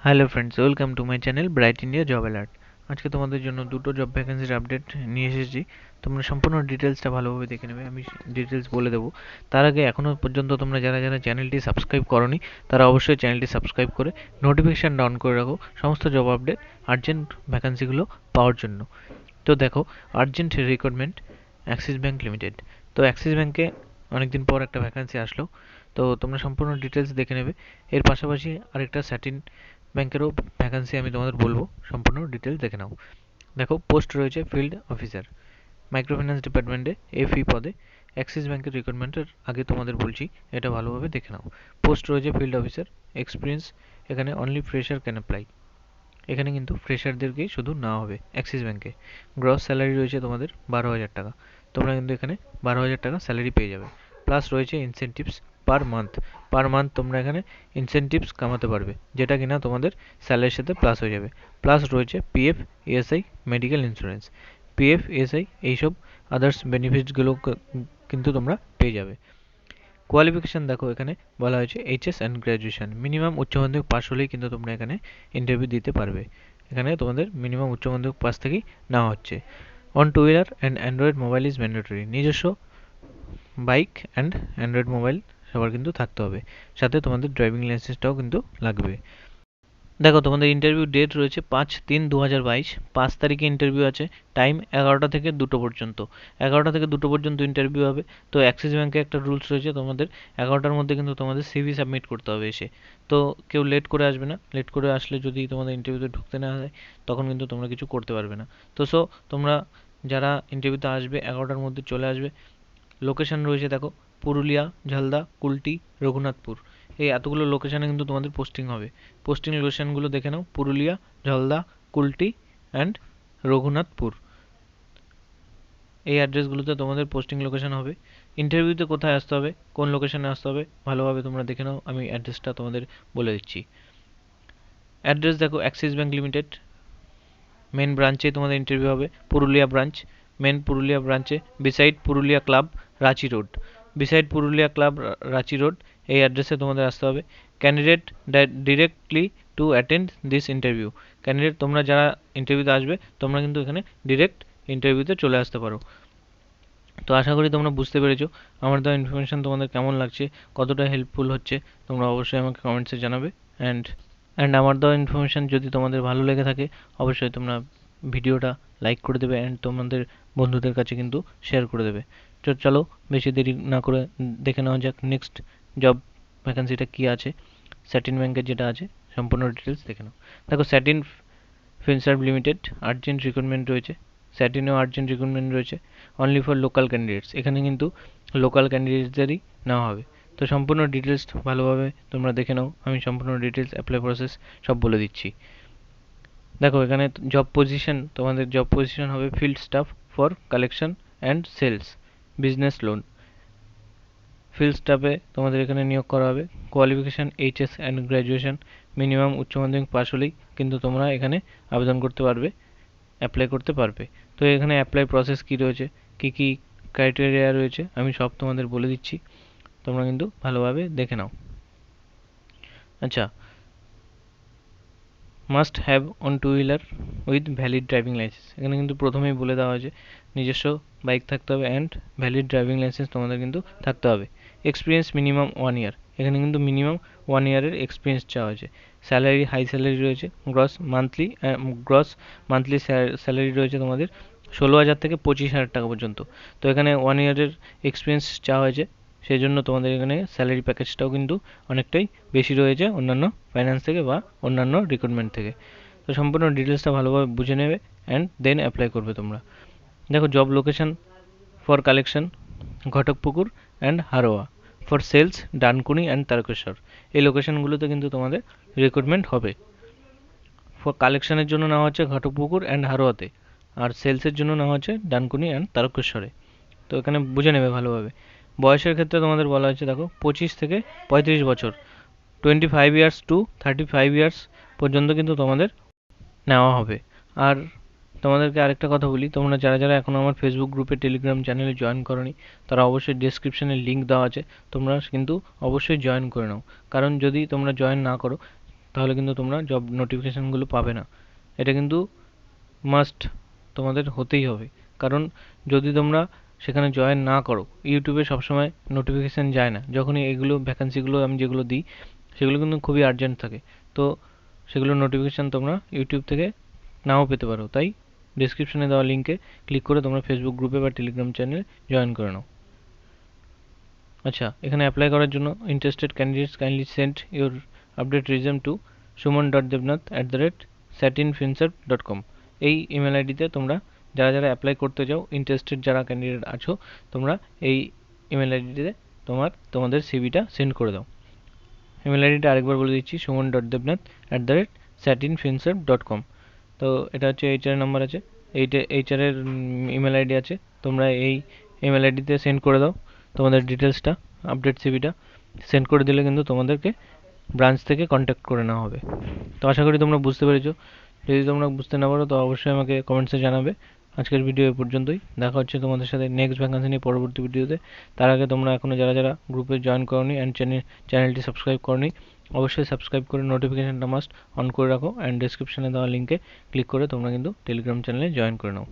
Hello friends, welcome to my channel bright India job alert. আজকে তোমাদের জন্য দুটো জব ভ্যাকেন্সির আপডেট নিয়ে এসেছি। তোমরা সম্পূর্ণ ডিটেলসটা ভালোভাবে দেখে নেবে, আমি ডিটেলস বলে দেবো। তার আগে এখনও পর্যন্ত তোমরা যারা যারা চ্যানেলটি সাবস্ক্রাইব করোনি তারা অবশ্যই চ্যানেলটি সাবস্ক্রাইব করে নোটিফিকেশান অন করে রাখো সমস্ত জব আপডেট আর্জেন্ট ভ্যাকেন্সিগুলো পাওয়ার জন্য। তো দেখো, urgent recruitment Axis bank limited. তো অ্যাক্সিস ব্যাঙ্কে অনেকদিন পর একটা ভ্যাকেন্সি আসলো, তো তোমরা সম্পূর্ণ ডিটেলস দেখে নেবে। এর পাশাপাশি আরেকটা স্যাটিন ব্যাংকেরও ভ্যাকেন্সি আমি তোমাদের বলবো, সম্পূর্ণ ডিটেলস দেখে নাও। দেখো, পোস্ট রয়েছে ফিল্ড অফিসার, মাইক্রোফিন্যান্স ডিপার্টমেন্টে এফই পদে। অ্যাক্সিস ব্যাংকের রিক্রুটমেন্টের আগে তোমাদের বলছি, এটা ভালোভাবে দেখে নাও। পোস্ট রয়েছে ফিল্ড অফিসার, এক্সপিরিয়েন্স এখানে অনলি ফ্রেশার ক্যান অ্যাপ্লাই। এখানে কিন্তু ফ্রেশারদেরকেই শুধু নেওয়া হবে অ্যাক্সিস ব্যাংকে। গ্রস স্যালারি রয়েছে তোমাদের 12,000 টাকা। তোমরা কিন্তু এখানে 12,000 টাকা স্যালারি পেয়ে যাবে। প্লাস রয়েছে ইনসেনটিভস পার মান্থ। পার মান্থ তোমরা এখানে ইনসেনটিভস কামাতে পারবে, যেটা কিনা তোমাদের স্যালারির সাথে প্লাস হয়ে যাবে। প্লাস রয়েছে PF, ESI, medical insurance. PF, ESI এইসব আদার্স বেনিফিটসগুলো কিন্তু তোমরা পেয়ে যাবে। কোয়ালিফিকেশান দেখো, এখানে বলা হয়েছে এইচএস অ্যান্ড গ্র্যাজুয়েশন। মিনিমাম উচ্চ মাধ্যমিক পাস হলেই কিন্তু তোমরা এখানে ইন্টারভিউ দিতে পারবে। এখানে তোমাদের মিনিমাম উচ্চ মাধ্যমিক পাস থেকেই নেওয়া হচ্ছে। On two wheeler and android mobile is mandatory. নিজস্ব বাইক অ্যান্ড অ্যান্ড্রয়েড মোবাইল সবার কিন্তু থাকতে হবে, সাথে তোমাদের ড্রাইভিং লাইসেন্সটাও কিন্তু লাগবে। দেখো, তোমাদের ইন্টারভিউ ডেট রয়েছে 5/3/2022। 5 তারিখে ইন্টারভিউ আছে। টাইম 11টা থেকে 2টো পর্যন্ত। 11টা থেকে 2টো পর্যন্ত ইন্টারভিউ হবে। তো অ্যাক্সিস ব্যাঙ্কে একটা রুলস রয়েছে, তোমাদের 11টার মধ্যে কিন্তু তোমাদের সিভি সাবমিট করতে হবে এসে। তো কেউ লেট করে আসবে না। লেট করে আসলে যদি তোমাদের ইন্টারভিউতে ঢুকতে না হয়, তখন কিন্তু তোমরা কিছু করতে পারবে না। তো তোমরা যারা ইন্টারভিউতে আসবে 11টার মধ্যে চলে আসবে। লোকেশন রয়েছে দেখো, পুরুলিয়া, ঝালদা, কুলটি, রঘুনাথপুর। এই এতগুলো লোকেশানে কিন্তু তোমাদের পোস্টিং হবে। পোস্টিং লোকেশনগুলো দেখে নাও, পুরুলিয়া, ঝালদা, কুলটি অ্যান্ড রঘুনাথপুর। এই অ্যাড্রেসগুলোতে তোমাদের পোস্টিং লোকেশন হবে। ইন্টারভিউতে কোথায় আসতে হবে, কোন লোকেশনে আসতে হবে, ভালোভাবে তোমরা দেখে নাও, আমি অ্যাড্রেসটা তোমাদের বলে দিচ্ছি। অ্যাড্রেস দেখো, অ্যাক্সিস ব্যাঙ্ক লিমিটেড মেন ব্রাঞ্চে তোমাদের ইন্টারভিউ হবে। পুরুলিয়া ব্রাঞ্চ, মেন পুরুলিয়া ব্রাঞ্চে, beside Purulia club, Ranchi road. Beside Purulia club, Ranchi road, এই অ্যাড্রেসে তোমাদের আসতে হবে। Candidate directly to attend this interview. Candidate তোমরা যারা ইন্টারভিউতে আসবে, তোমরা কিন্তু এখানে ডিরেক্ট ইন্টারভিউতে চলে আসতে পারো। তো আশা করি তোমরা বুঝতে পেরেছো আমার দেওয়া ইনফরমেশান তোমাদের কেমন লাগছে, কতটা হেল্পফুল হচ্ছে। তোমরা অবশ্যই আমাকে কমেন্টসে জানাবে। অ্যান্ড আমার দেওয়া ইনফরমেশান যদি তোমাদের ভালো লেগে থাকে, অবশ্যই তোমরা ভিডিওটা লাইক করে দেবে অ্যান্ড তোমাদের বন্ধুদের কাছে কিন্তু শেয়ার করে দেবে। তো চলো, বেশি দেরি না করে দেখে নেওয়া যাক নেক্সট জব ভ্যাকেন্সিটা কী আছে। স্যাটিন ব্যাংকের যেটা আছে, সম্পূর্ণ ডিটেলস দেখে নাও। দেখো, satin Finserv limited urgent recruitment রয়েছে। স্যাটিনেও আর্জেন্ট রিক্রুটমেন্ট রয়েছে, অনলি ফর লোকাল ক্যান্ডিডেটস। এখানে কিন্তু লোকাল ক্যান্ডিডেটসদেরই নেওয়া হবে। তো সম্পূর্ণ ডিটেলস ভালোভাবে তোমরা দেখে নাও, আমি সম্পূর্ণ ডিটেলস অ্যাপ্লাই প্রসেস সব বলে দিচ্ছি। দেখো, এখানে তোমাদের জব পজিশন হবে field staff for collection and sales, business loan. Field স্টাফে তোমাদের এখানে নিয়োগ করা হবে। Qualification HS and graduation. Minimum উচ্চ মাধ্যমিক পাস হলেই কিন্তু তোমরা এখানে আবেদন করতে পারবে, অ্যাপ্লাই করতে পারবে। তো এখানে অ্যাপ্লাই প্রসেস কী রয়েছে, কী কী ক্রাইটেরিয়া রয়েছে, আমি সব তোমাদের বলে দিচ্ছি, তোমরা কিন্তু ভালোভাবে দেখে নাও। আচ্ছা, must have on two wheeler with valid driving licence. এখানে কিন্তু প্রথমেই বলে দেওয়া হয়েছে নিজস্ব বাইক থাকতে হবে অ্যান্ড ভ্যালিড ড্রাইভিং লাইসেন্স তোমাদের কিন্তু থাকতে হবে। এক্সপিরিয়েন্স মিনিমাম 1 ইয়ার। এখানে কিন্তু মিনিমাম 1 ইয়ারের এক্সপিরিয়েন্স চাওয়া হয়েছে। স্যালারি হাই স্যালারি রয়েছে। গ্রস মান্থলি স্যালারি রয়েছে তোমাদের 16,000 থেকে 25,000 টাকা পর্যন্ত। তো এখানে 1 ইয়ারের এক্সপিরিয়েন্স চাওয়া হয়েছে, সেই জন্য তোমাদের এখানে স্যালারি প্যাকেজটাও কিন্তু অনেকটাই বেশি রয়েছে অন্যান্য ফাইন্যান্স থেকে বা অন্যান্য রিক্রুটমেন্ট থেকে। তো সম্পূর্ণ ডিটেলসটা ভালোভাবে বুঝে নেবে অ্যান্ড দেন অ্যাপ্লাই করবে তোমরা। দেখো, job location for collection Ghatakpukur and Haroa, for sales Dankuni and Tarakeswar. এই লোকেশনগুলোতে কিন্তু তোমাদের রিক্রুটমেন্ট হবে। ফর কালেকশনের জন্য নেওয়া হচ্ছে ঘটকপুকুর অ্যান্ড হারোয়াতে, আর সেলসের জন্য নেওয়া হচ্ছে ডানকুনি অ্যান্ড তারকেশ্বরে। তো এখানে বুঝে নেবে ভালোভাবে। বয়সের ক্ষেত্রে তোমাদের বলা হয়েছে, দেখো, 25 থেকে 35 বছর, 25 ইয়ার্স টু 35 ইয়ার্স পর্যন্ত কিন্তু তোমাদের নেওয়া হবে। আর তোমাদেরকে আরেকটা কথা বলি, তোমরা যারা যারা এখনও আমার ফেসবুক গ্রুপে টেলিগ্রাম চ্যানেলে জয়েন করোনি, তারা অবশ্যই ডেসক্রিপশনে লিঙ্ক দেওয়া আছে, তোমরা কিন্তু অবশ্যই জয়েন করে নাও। কারণ যদি তোমরা জয়েন না করো, তাহলে কিন্তু তোমরা জব নোটিফিকেশানগুলো পাবে না। এটা কিন্তু মাস্ট তোমাদের হতেই হবে, কারণ যদি তোমরা সেখানে জয়েন না করো, ইউটিউবে সবসময় নোটিফিকেশান যায় না। যখনই এগুলো ভ্যাকান্সিগুলো আমি যেগুলো দিই সেগুলো কিন্তু খুবই আর্জেন্ট থাকে, তো সেগুলোর নোটিফিকেশান তোমরা ইউটিউব থেকে নাও পেতে পারো। তাই ডিসক্রিপশনে দেওয়া লিঙ্কে ক্লিক করে তোমরা ফেসবুক গ্রুপে বা টেলিগ্রাম চ্যানেলে জয়েন করে নাও। আচ্ছা, এখানে অ্যাপ্লাই করার জন্য interested candidates kindly send your update resume to suman.devnath@satinfinserv.com। এই ইমেল আইডিতে তোমরা যারা যারা অ্যাপ্লাই করতে চাও, ইন্টারেস্টেড যারা ক্যান্ডিডেট আছো, তোমরা এই ইমেল আইডিতে তোমাদের সিভিটা সেন্ড করে দাও। ইমেল আইডিটা আরেকবার বলে দিচ্ছি, suman.devnath@satinfinserv.com। তো এটা হচ্ছে এইচআর নাম্বার আছে, এইচআরের ইমেল আইডি আছে। তোমরা এই ইমেল আইডিতে সেন্ড করে দাও তোমাদের ডিটেলসটা, আপডেট সিভিটা। সেন্ড করে দিলে কিন্তু তোমাদেরকে ব্রাঞ্চ থেকে কন্ট্যাক্ট করে নেওয়া হবে। তো আশা করি তোমরা বুঝতে পেরেছো। যদি তোমরা বুঝতে না পারো তো অবশ্যই আমাকে কমেন্টসে জানাবে। আজকের ভিডিও এ পর্যন্তই। দেখা হচ্ছে তোমাদের সাথে নেক্সট ভ্যাকান্সি নিয়ে পরবর্তী ভিডিওতে। তার আগে তোমরা এখনও যারা যারা গ্রুপে জয়েন করোনি অ্যান্ড চ্যানেলটি সাবস্ক্রাইব করোনি, অবশ্যই সাবস্ক্রাইব করে নোটিফিকেশানটা মাস্ট অন করে রাখো, অ্যান্ড ডেসক্রিপশনে দেওয়া লিঙ্কে ক্লিক করে তোমরা কিন্তু টেলিগ্রাম চ্যানেলে জয়েন করে নাও।